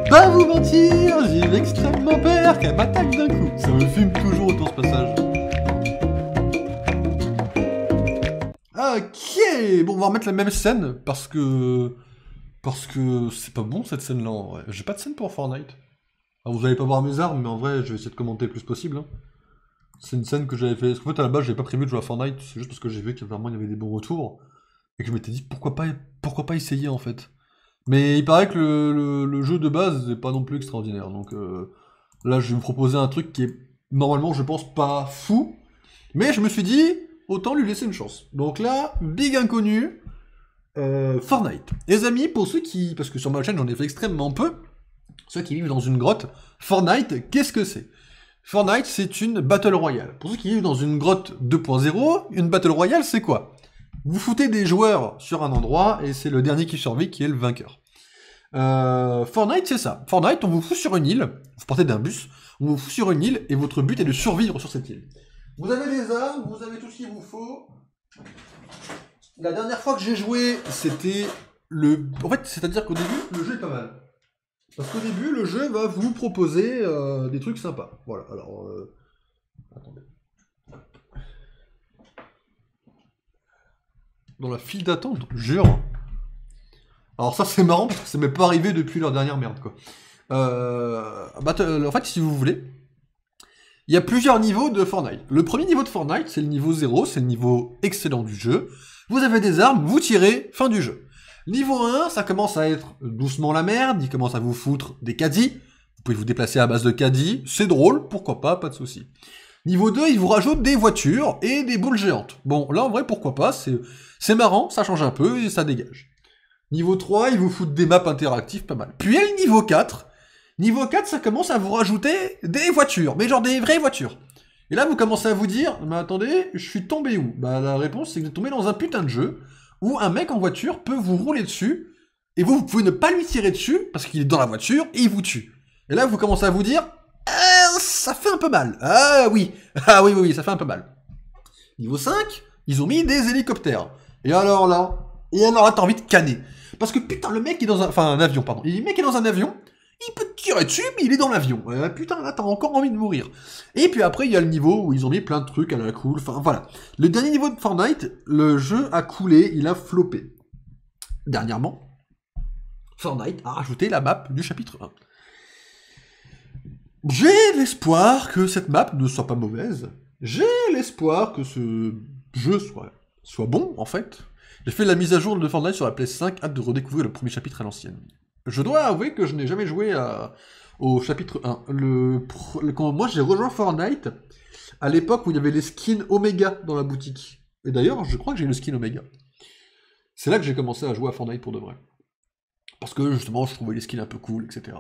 pas vous mentir, j'ai extrêmement peur qu'elle m'attaque d'un coup. Ça me fume toujours autour de ce passage. Ok, bon, on va remettre la même scène parce que c'est pas bon cette scène-là en vrai. J'ai pas de scène pour Fortnite. Alors, vous allez pas voir mes armes, mais en vrai, je vais essayer de commenter le plus possible. Hein. C'est une scène que j'avais fait. Parce qu'en fait, à la base, j'avais pas prévu de jouer à Fortnite. C'est juste parce que j'ai vu qu'il y avait des bons retours. Et que je m'étais dit pourquoi pas essayer en fait. Mais il paraît que le jeu de base n'est pas non plus extraordinaire. Donc là, je vais vous proposer un truc qui est normalement, je pense, pas fou. Mais je me suis dit, autant lui laisser une chance. Donc là, big inconnu, Fortnite. Les amis, pour ceux qui... Parce que sur ma chaîne, j'en ai fait extrêmement peu. Ceux qui vivent dans une grotte, Fortnite, qu'est-ce que c'est? Fortnite, c'est une Battle Royale. Pour ceux qui vivent dans une grotte 2.0, une Battle Royale, c'est quoi? Vous foutez des joueurs sur un endroit, et c'est le dernier qui survit qui est le vainqueur. Fortnite, c'est ça. Fortnite, on vous fout sur une île, vous partez d'un bus, on vous fout sur une île, et votre but est de survivre sur cette île. Vous avez des armes, vous avez tout ce qu'il vous faut. La dernière fois que j'ai joué, c'était le... En fait, c'est-à-dire qu'au début, le jeu est pas mal. Parce qu'au début, le jeu va vous proposer des trucs sympas. Voilà, alors... Attendez. Dans la file d'attente, jure. Alors ça, c'est marrant, parce que ça m'est pas arrivé depuis leur dernière merde, quoi. En fait, si vous voulez, il y a plusieurs niveaux de Fortnite. Le premier niveau de Fortnite, c'est le niveau 0, c'est le niveau excellent du jeu. Vous avez des armes, vous tirez, fin du jeu. Niveau 1, ça commence à être doucement la merde, il commence à vous foutre des caddies. Vous pouvez vous déplacer à base de caddies, c'est drôle, pourquoi pas de soucis. Niveau 2, il vous rajoute des voitures et des boules géantes. Bon, là en vrai, pourquoi pas, c'est marrant, ça change un peu et ça dégage. Niveau 3, il vous fout des maps interactives, pas mal. Puis il y a le niveau 4. Niveau 4, ça commence à vous rajouter des voitures, mais genre des vraies voitures. Et là, vous commencez à vous dire, mais attendez, je suis tombé où? Bah la réponse, c'est que vous êtes tombé dans un putain de jeu où un mec en voiture peut vous rouler dessus, et vous pouvez ne pas lui tirer dessus, parce qu'il est dans la voiture, et il vous tue. Et là, vous commencez à vous dire, ça fait un peu mal. Ah oui, ça fait un peu mal. Niveau 5, ils ont mis des hélicoptères. Et alors là, t'as envie de canner. Parce que putain, le mec est dans un... Enfin, un avion, pardon. Le mec est dans un avion, il peut te tirer dessus, mais il est dans l'avion. Putain, là, t'as encore envie de mourir. Et puis après, il y a le niveau où ils ont mis plein de trucs à la cool. Enfin, voilà. Le dernier niveau de Fortnite, le jeu a coulé, il a floppé. Dernièrement, Fortnite a rajouté la map du chapitre 1. J'ai l'espoir que cette map ne soit pas mauvaise. J'ai l'espoir que ce jeu soit bon, en fait. J'ai fait la mise à jour de Fortnite sur la PS5, hâte de redécouvrir le premier chapitre à l'ancienne. Je dois avouer que je n'ai jamais joué au chapitre 1. Quand moi j'ai rejoint Fortnite, à l'époque où il y avait les skins Omega dans la boutique. Et d'ailleurs, je crois que j'ai le skin Omega. C'est là que j'ai commencé à jouer à Fortnite pour de vrai. Parce que justement, je trouvais les skins un peu cool, etc.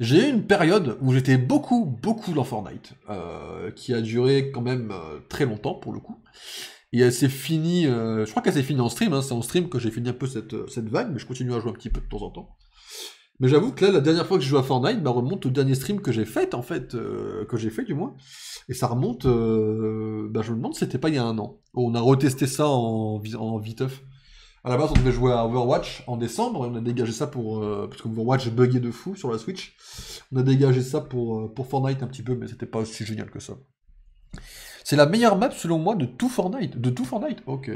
J'ai eu une période où j'étais beaucoup dans Fortnite, qui a duré quand même très longtemps pour le coup. Et elle s'est finie, je crois qu'elle s'est finie en stream, hein, c'est en stream que j'ai fini un peu cette vague, mais je continue à jouer un petit peu de temps en temps. Mais j'avoue que là, la dernière fois que je joue à Fortnite, remonte au dernier stream que j'ai fait, en fait, que j'ai fait du moins. Et ça remonte, je me demande si c'était pas il y a un an. On a retesté ça en viteuf. À la base, on devait jouer à Overwatch en décembre, et on a dégagé ça parce que Overwatch buguait de fou sur la Switch. On a dégagé ça pour Fortnite un petit peu, mais c'était pas aussi génial que ça. C'est la meilleure map, selon moi, de tout Fortnite. De tout Fortnite, ok.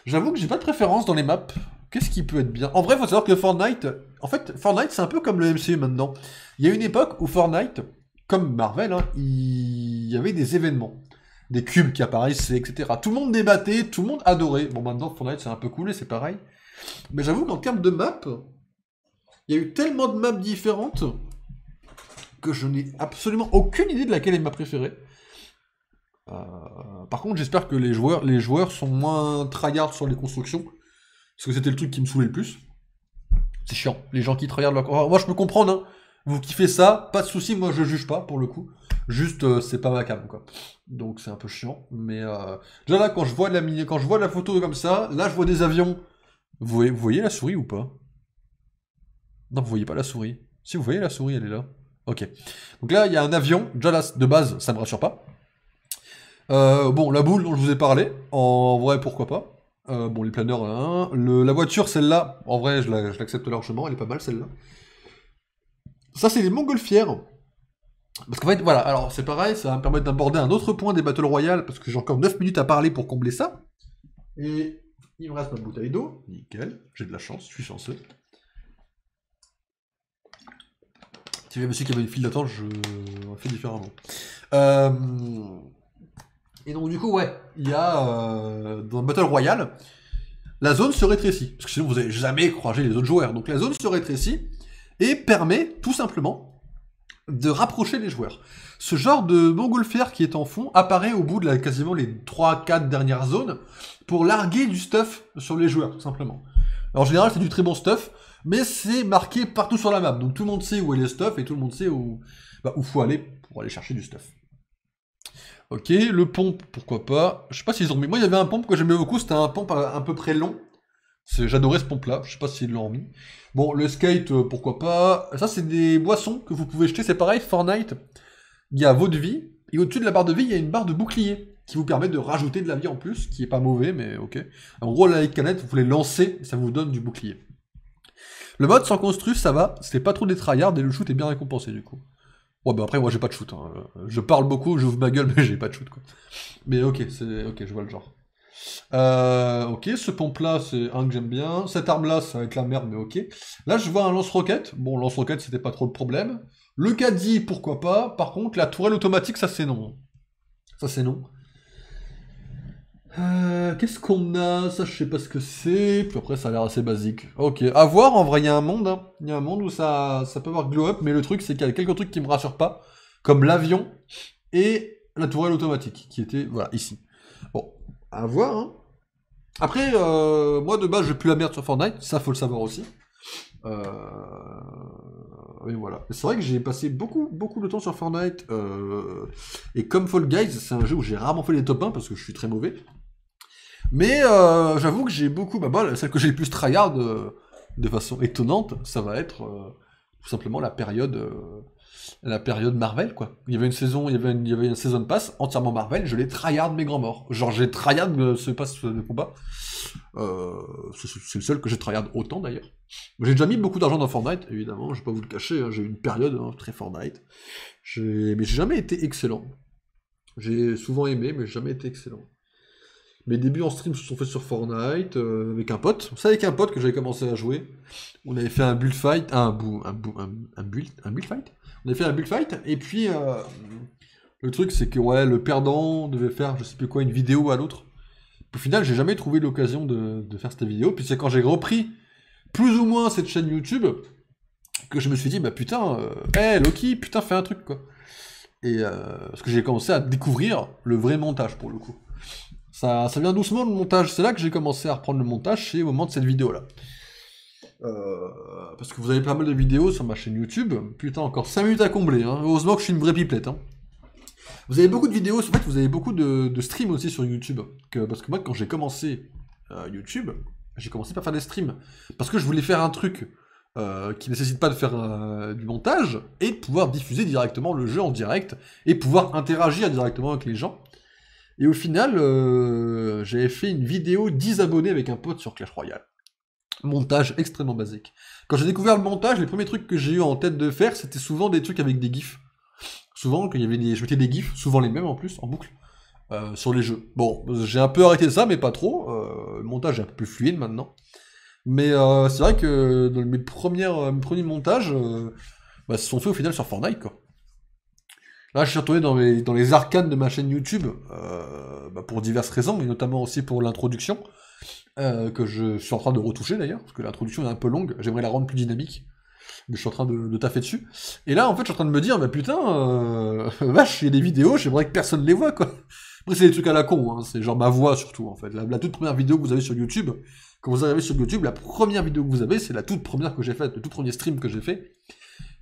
J'avoue que j'ai pas de préférence dans les maps. Qu'est-ce qui peut être bien? En vrai, il faut savoir que Fortnite... En fait, Fortnite, c'est un peu comme le MCU maintenant. Il y a une époque où Fortnite, comme Marvel, hein, il y avait des événements. Des cubes qui apparaissaient, etc. Tout le monde débattait, tout le monde adorait. Bon, maintenant, Fortnite, c'est un peu cool et c'est pareil. Mais j'avoue qu'en termes de maps, il y a eu tellement de maps différentes que je n'ai absolument aucune idée de laquelle est ma préférée. Par contre, j'espère que les joueurs sont moins tryhard sur les constructions. Parce que c'était le truc qui me saoulait le plus. C'est chiant, les gens qui tryhard leur... Alors, moi, je peux comprendre, hein. Vous kiffez ça, pas de soucis, moi je juge pas pour le coup. Juste, c'est pas ma cam, quoi. Donc c'est un peu chiant. Mais déjà là, quand je vois la photo comme ça, là je vois des avions. Vous voyez la souris ou pas? Non, vous voyez pas la souris. Si vous voyez la souris, elle est là. Ok. Donc là, il y a un avion. Déjà là, de base, ça me rassure pas. Bon, la boule dont je vous ai parlé, en vrai, pourquoi pas. Bon, les planeurs, hein. La voiture, celle-là, en vrai, je l'accepte largement, elle est pas mal, celle-là. Ça, c'est les montgolfières. Parce qu'en fait, voilà, alors c'est pareil, ça va me permettre d'aborder un autre point des Battle Royale, parce que j'ai encore 9 minutes à parler pour combler ça. Et il me reste ma bouteille d'eau. Nickel, j'ai de la chance, je suis chanceux. Si j'avais su qu'il y avait une file d'attente, je l'aurais fait différemment. Et donc du coup, ouais, il y a dans Battle Royale, la zone se rétrécit. Parce que sinon, vous n'allez jamais croiser les autres joueurs. Donc la zone se rétrécit et permet, tout simplement, de rapprocher les joueurs. Ce genre de montgolfière qui est en fond apparaît au bout de quasiment les 3-4 dernières zones pour larguer du stuff sur les joueurs, tout simplement. Alors, en général, c'est du très bon stuff, mais c'est marqué partout sur la map. Donc tout le monde sait où est le stuff et tout le monde sait où faut aller pour aller chercher du stuff. Ok, le pompe, pourquoi pas. Je sais pas s'ils ont mis. Moi, il y avait un pompe que j'aimais beaucoup, c'était un pompe à peu près long. J'adorais ce pompe-là, je sais pas s'ils l'ont mis. Bon, le skate, pourquoi pas. Ça, c'est des boissons que vous pouvez jeter, c'est pareil, Fortnite. Il y a votre vie, et au-dessus de la barre de vie, il y a une barre de bouclier, qui vous permet de rajouter de la vie en plus, qui est pas mauvais, mais ok. En gros, là, les canettes, vous les lancez, et ça vous donne du bouclier. Le mode sans construire, ça va, c'est pas trop des tryhards, et le shoot est bien récompensé, du coup. Ouais, bah après, moi, j'ai pas de shoot. Hein. Je parle beaucoup, j'ouvre ma gueule, mais j'ai pas de shoot, quoi. Mais ok, ok, je vois le genre. Ok, ce pompe-là, c'est un que j'aime bien. Cette arme-là, ça va être la merde, mais ok. Là, je vois un lance-roquette. Bon, lance-roquette, c'était pas trop le problème. Le caddie, pourquoi pas. Par contre, la tourelle automatique, ça, c'est non. Ça, c'est non. Qu'est-ce qu'on a? Ça, je sais pas ce que c'est. Puis après, ça a l'air assez basique. Ok, à voir, en vrai, il y a un monde. Hein. Il y a un monde où ça peut avoir glow up, mais le truc, c'est qu'il y a quelques trucs qui me rassurent pas. Comme l'avion et la tourelle automatique, qui était, voilà, ici. Bon, à voir, hein. Après, moi de base, je pue la merde sur Fortnite, ça faut le savoir aussi. Et voilà. C'est vrai que j'ai passé beaucoup de temps sur Fortnite. Et comme Fall Guys, c'est un jeu où j'ai rarement fait les top 1 parce que je suis très mauvais. Mais j'avoue que j'ai beaucoup. Bah, celle que j'ai le plus tryhard de façon étonnante, ça va être tout simplement la période Marvel, quoi. Il y avait une saison, il y avait une season pass entièrement Marvel, je l'ai tryhard mes grands morts. Genre j'ai tryhard ce pass de combat. C'est le seul que j'ai tryhard autant d'ailleurs. J'ai déjà mis beaucoup d'argent dans Fortnite, évidemment, je vais pas vous le cacher, hein, j'ai eu une période très Fortnite. Mais j'ai jamais été excellent. J'ai souvent aimé, mais j'ai jamais été excellent. Mes débuts en stream se sont faits sur Fortnite, avec un pote. C'est avec un pote que j'avais commencé à jouer. On avait fait un build fight, un build fight. On avait fait un build fight, et puis le truc c'est que ouais, le perdant devait faire je sais plus quoi, une vidéo à l'autre. Au final, j'ai jamais trouvé l'occasion de faire cette vidéo, puis c'est quand j'ai repris plus ou moins cette chaîne YouTube que je me suis dit, bah putain, Loki, putain, fais un truc quoi. Et parce que j'ai commencé à découvrir le vrai montage pour le coup. Ça vient doucement le montage, c'est là que j'ai commencé à reprendre le montage, c'est au moment de cette vidéo là. Parce que vous avez pas mal de vidéos sur ma chaîne YouTube. Putain, encore 5 minutes à combler. Hein. Heureusement que je suis une vraie pipelette. Hein. Vous avez beaucoup de vidéos, en fait, vous avez beaucoup de streams aussi sur YouTube. Parce que moi, quand j'ai commencé YouTube, j'ai commencé par faire des streams. Parce que je voulais faire un truc qui nécessite pas de faire du montage et de pouvoir diffuser directement le jeu en direct et pouvoir interagir directement avec les gens. Et au final, j'avais fait une vidéo 10 abonnés avec un pote sur Clash Royale. Montage extrêmement basique. Quand j'ai découvert le montage, les premiers trucs que j'ai eu en tête de faire, c'était souvent des trucs avec des gifs. Souvent, quand il y avait je mettais des gifs, souvent les mêmes en plus, en boucle, sur les jeux. Bon, j'ai un peu arrêté ça, mais pas trop. Le montage est un peu plus fluide maintenant. Mais c'est vrai que dans mes premiers montages, se sont faits au final sur Fortnite, quoi. Là, je suis retourné dans les arcanes de ma chaîne YouTube, pour diverses raisons, mais notamment aussi pour l'introduction. Que je suis en train de retoucher d'ailleurs, parce que l'introduction est un peu longue, j'aimerais la rendre plus dynamique, mais je suis en train de taffer dessus. Et là, en fait, je suis en train de me dire, bah putain, vache, il y a des vidéos, j'aimerais que personne les voit, quoi. Après, c'est des trucs à la con, hein, c'est genre ma voix surtout, en fait. La toute première vidéo que vous avez sur YouTube, quand vous arrivez sur YouTube, la première vidéo que vous avez, c'est la toute première que j'ai faite, le tout premier stream que j'ai fait.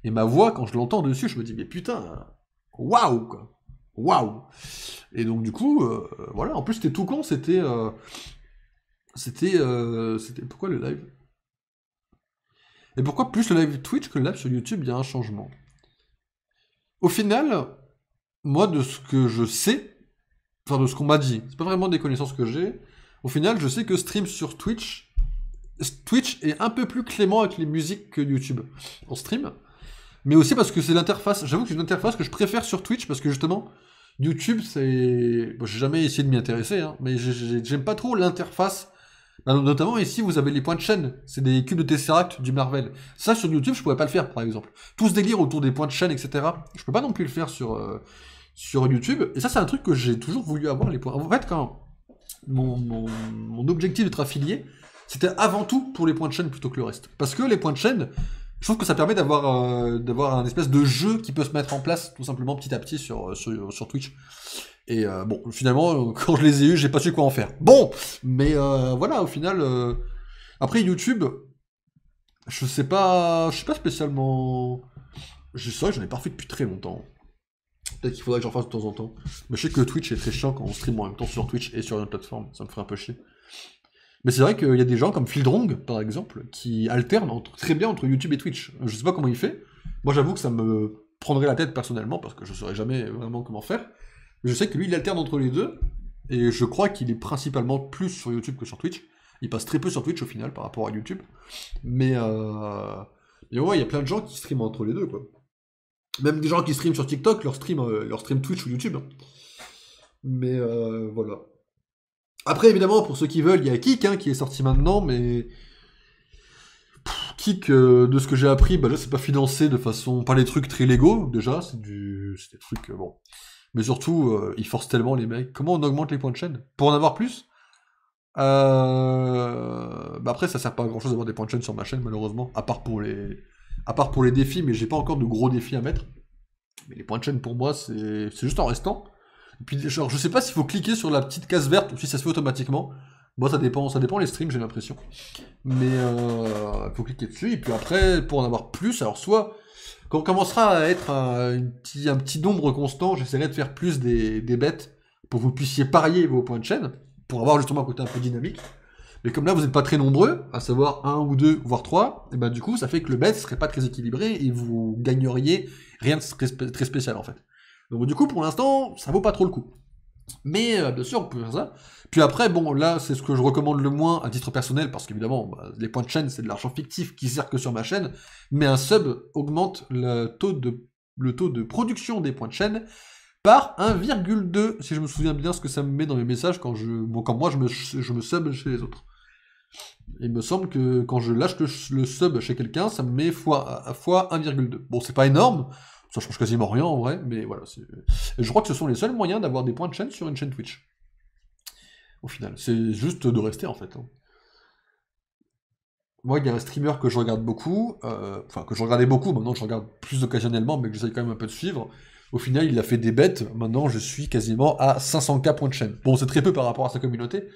Et ma voix, quand je l'entends dessus, je me dis, mais putain, waouh, quoi. Waouh. Et donc, du coup, voilà, en plus, c'était tout con, c'était... Pourquoi le live? Et pourquoi plus le live Twitch que le live sur YouTube, il y a un changement? Au final, moi, de ce que je sais, enfin de ce qu'on m'a dit, c'est pas vraiment des connaissances que j'ai, au final, je sais que stream sur Twitch est un peu plus clément avec les musiques que YouTube en stream, Mais aussi parce que c'est l'interface, j'avoue que c'est une interface que je préfère sur Twitch, parce que justement, YouTube, c'est... Bon, j'ai jamais essayé de m'y intéresser, hein, mais j'aime pas trop l'interface. Notamment ici, vous avez les points de chaîne, c'est des cubes de Tesseract du Marvel. Ça, sur YouTube, je pourrais pas le faire, par exemple. Tout ce délire autour des points de chaîne, etc., je peux pas non plus le faire sur YouTube. Et ça, c'est un truc que j'ai toujours voulu avoir, les points. En fait, quand mon objectif d'être affilié, c'était avant tout pour les points de chaîne plutôt que le reste. Parce que les points de chaîne, je trouve que ça permet d'avoir un espèce de jeu qui peut se mettre en place tout simplement petit à petit sur Twitch. Et bon, finalement, quand je les ai eus, j'ai pas su quoi en faire. Bon, mais voilà, au final, après YouTube, je sais pas spécialement. C'est vrai que j'en ai pas fait depuis très longtemps. Peut-être qu'il faudrait que j'en fasse de temps en temps. Mais je sais que Twitch est très chiant quand on stream en même temps sur Twitch et sur une autre plateforme, ça me ferait un peu chier. Mais c'est vrai qu'il y a des gens comme Fieldrong, par exemple, qui alternent très bien entre YouTube et Twitch. Je sais pas comment il fait. Moi, j'avoue que ça me prendrait la tête personnellement, parce que je saurais jamais vraiment comment faire. Mais je sais que lui, il alterne entre les deux, et je crois qu'il est principalement plus sur YouTube que sur Twitch. Il passe très peu sur Twitch, au final, par rapport à YouTube. Mais ouais, il y a plein de gens qui streament entre les deux, quoi. Même des gens qui streament sur TikTok, leur stream Twitch ou YouTube. Mais voilà. Après, évidemment, pour ceux qui veulent, il y a Kik hein, qui est sorti maintenant, mais... Kik, de ce que j'ai appris, bah là, c'est pas financé de façon... Pas les trucs très légaux, déjà, c'est des trucs... bon. Mais surtout, ils forcent tellement les mecs. Comment on augmente les points de chaîne? Pour en avoir plus bah après, ça sert pas à grand-chose d'avoir des points de chaîne sur ma chaîne, malheureusement. À part pour les défis, mais j'ai pas encore de gros défis à mettre. Mais les points de chaîne, pour moi, c'est juste en restant. Et puis, genre, je sais pas s'il faut cliquer sur la petite case verte ou si ça se fait automatiquement. Bon, ça dépend les streams, j'ai l'impression. Mais il faut cliquer dessus. Et puis après, pour en avoir plus, alors soit, quand on commencera à être un petit nombre constant, j'essaierai de faire plus des bêtes pour que vous puissiez parier vos points de chaîne, pour avoir justement un côté un peu dynamique. Mais comme là, vous n'êtes pas très nombreux, à savoir 1 ou 2, voire 3, et ben du coup, ça fait que le bet serait pas très équilibré et vous gagneriez rien de très spécial en fait. Donc du coup, pour l'instant, ça vaut pas trop le coup. Mais bien sûr, on peut faire ça. Puis après, bon, là, c'est ce que je recommande le moins à titre personnel, parce qu'évidemment, bah, les points de chaîne, c'est de l'argent fictif qui sert que sur ma chaîne, mais un sub augmente le taux de production des points de chaîne par 1,2, si je me souviens bien ce que ça me met dans mes messages quand moi je me sub chez les autres. Il me semble que quand je lâche le sub chez quelqu'un, ça me met fois 1,2. Bon, c'est pas énorme, ça change quasiment rien en vrai, mais voilà. Et je crois que ce sont les seuls moyens d'avoir des points de chaîne sur une chaîne Twitch. Au final, c'est juste de rester en fait. Hein. Moi, il y a un streamer que je regarde beaucoup, enfin que je regardais beaucoup, maintenant je regarde plus occasionnellement, mais que j'essaie quand même un peu de suivre. Au final, il a fait des bêtes, maintenant je suis quasiment à 500K points de chaîne. Bon, c'est très peu par rapport à sa communauté,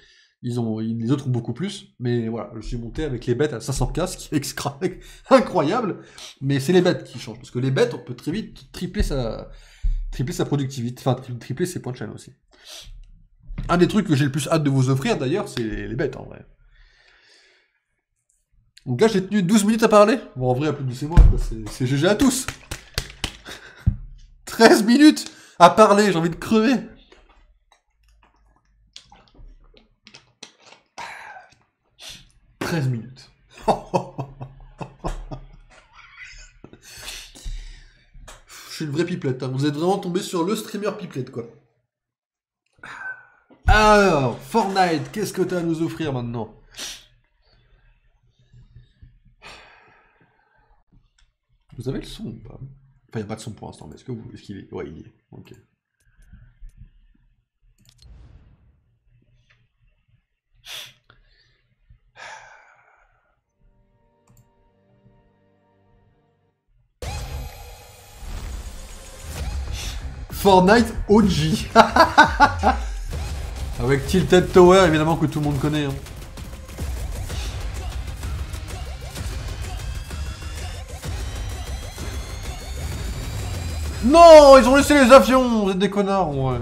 les autres ont beaucoup plus, mais voilà, je suis monté avec les bêtes à 500K, ce qui est incroyable, mais c'est les bêtes qui changent, parce que les bêtes, on peut très vite tripler sa productivité, enfin tripler ses points de chaîne aussi. Un des trucs que j'ai le plus hâte de vous offrir d'ailleurs, c'est les bêtes en vrai. Donc là, j'ai tenu 12 minutes à parler. Bon, en vrai, applaudissez-moi, c'est GG à tous. 13 minutes à parler, j'ai envie de crever. « 13 minutes. Je suis une vraie pipelette, hein. Vous êtes vraiment tombé sur le streamer pipelette, quoi. Alors, Fortnite, qu'est-ce que t'as à nous offrir maintenant? Vous avez le son ou pas? Enfin, il n'y a pas de son pour l'instant, mais est-ce qu'il est? Ouais, il y est. Ok. Fortnite OG. Avec Tilted Tower, évidemment, que tout le monde connaît. Hein. Non, ils ont laissé les avions, vous êtes des connards, ouais.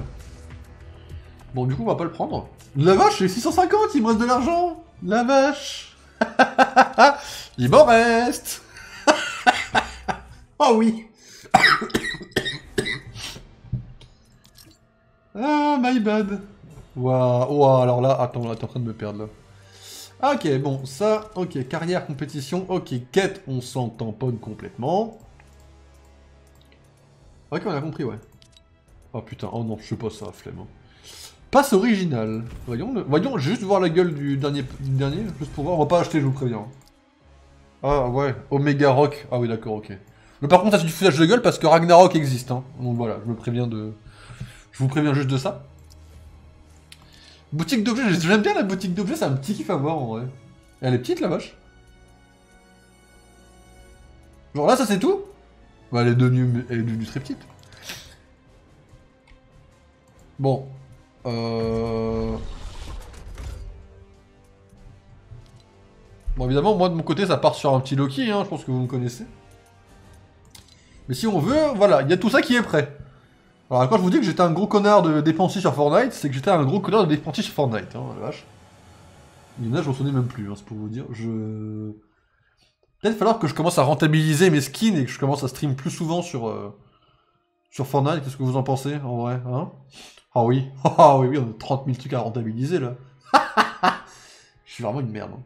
Bon, du coup, on va pas le prendre. La vache, j'ai 650, il me reste de l'argent. La vache. Il m'en reste. Oh oui. Ah, my bad. Waouh, wow, alors là, attends, là, t'es en train de me perdre, là. Ok, bon, ça, ok, carrière, compétition, ok, quête, on s'en tamponne complètement. Ok, on a compris, ouais. Oh putain, oh non, je sais pas ça, flemme. Hein. Passe original. Voyons, voyons, je vais juste voir la gueule du dernier, juste pour voir. On va pas acheter, je vous préviens. Ah ouais, Omega Rock. Ah oui, d'accord, ok. Mais par contre, ça c'est du foutage de gueule parce que Ragnarok existe, hein. Donc voilà, je me préviens de... Je vous préviens juste de ça. Boutique d'objets, j'aime bien la boutique d'objets, c'est un petit kiff à voir en vrai. Elle est petite la vache. Genre là, ça c'est tout? Bah, elle est devenue très petite. Bon. Bon, évidemment, moi de mon côté, ça part sur un petit Loki, hein, je pense que vous me connaissez. Mais si on veut, voilà, il y a tout ça qui est prêt. Alors quand je vous dis que j'étais un gros connard de dépensier sur Fortnite, c'est que j'étais un gros connard de dépensier sur Fortnite, hein, la vache. Il y en a, je m'en souvenais même plus, hein, c'est pour vous dire. Peut-être falloir que je commence à rentabiliser mes skins et que je commence à stream plus souvent sur Fortnite, qu'est-ce que vous en pensez, en vrai, hein? Ah oui, ah oui, oui, on a 30 000 trucs à rentabiliser, là. Je suis vraiment une merde, hein.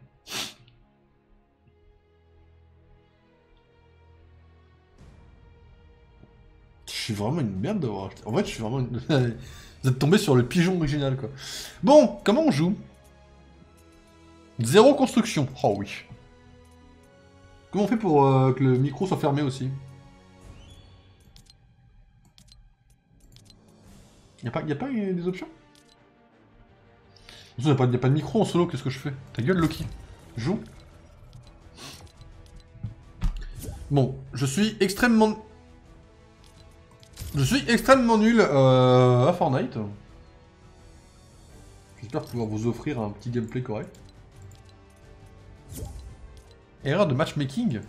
Je suis vraiment une merde d'avoir acheté. En fait, je suis vraiment une... Vous êtes tombé sur le pigeon original, quoi. Bon, comment on joue? Zéro construction. Oh oui. Comment on fait pour que le micro soit fermé aussi? Y a pas des options? Il n'y a pas de micro en solo, qu'est-ce que je fais? Ta gueule, Loki. Joue. Bon, je suis extrêmement nul à Fortnite. J'espère pouvoir vous offrir un petit gameplay correct. Erreur de matchmaking?